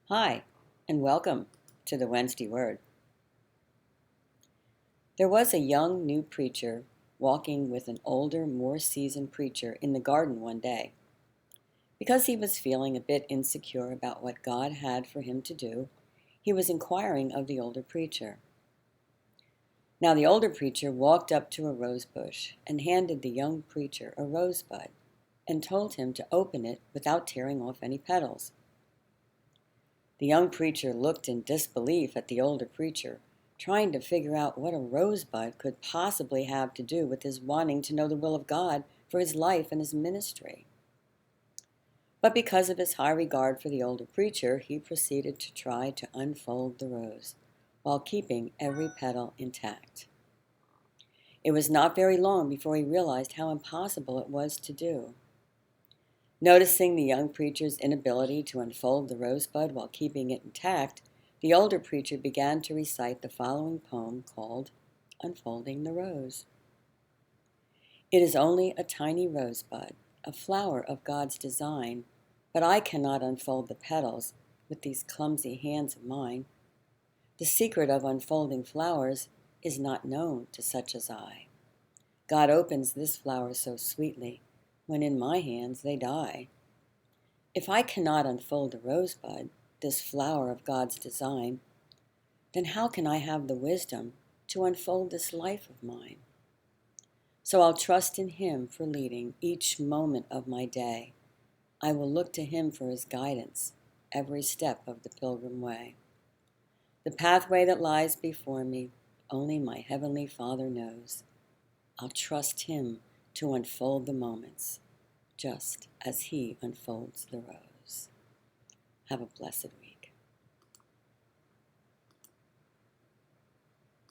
Hi, and welcome to the Wednesday Word. There was a young new preacher walking with an older, more seasoned preacher in the garden one day. Because he was feeling a bit insecure about what God had for him to do, he was inquiring of the older preacher. Now, the older preacher walked up to a rose bush and handed the young preacher a rosebud and told him to open it without tearing off any petals. The young preacher looked in disbelief at the older preacher, trying to figure out what a rosebud could possibly have to do with his wanting to know the will of God for his life and his ministry. But because of his high regard for the older preacher, he proceeded to try to unfold the rose, while keeping every petal intact. It was not very long before he realized how impossible it was to do. Noticing the young preacher's inability to unfold the rosebud while keeping it intact, the older preacher began to recite the following poem called Unfolding the Rose. It is only a tiny rosebud, a flower of God's design, but I cannot unfold the petals with these clumsy hands of mine. The secret of unfolding flowers is not known to such as I. God opens this flower so sweetly, when in my hands they die. If I cannot unfold the rosebud, this flower of God's design, then how can I have the wisdom to unfold this life of mine? So I'll trust in Him for leading each moment of my day. I will look to Him for His guidance every step of the pilgrim way. The pathway that lies before me, only my Heavenly Father knows. I'll trust Him to unfold the moments, just as He unfolds the rose. Have a blessed week.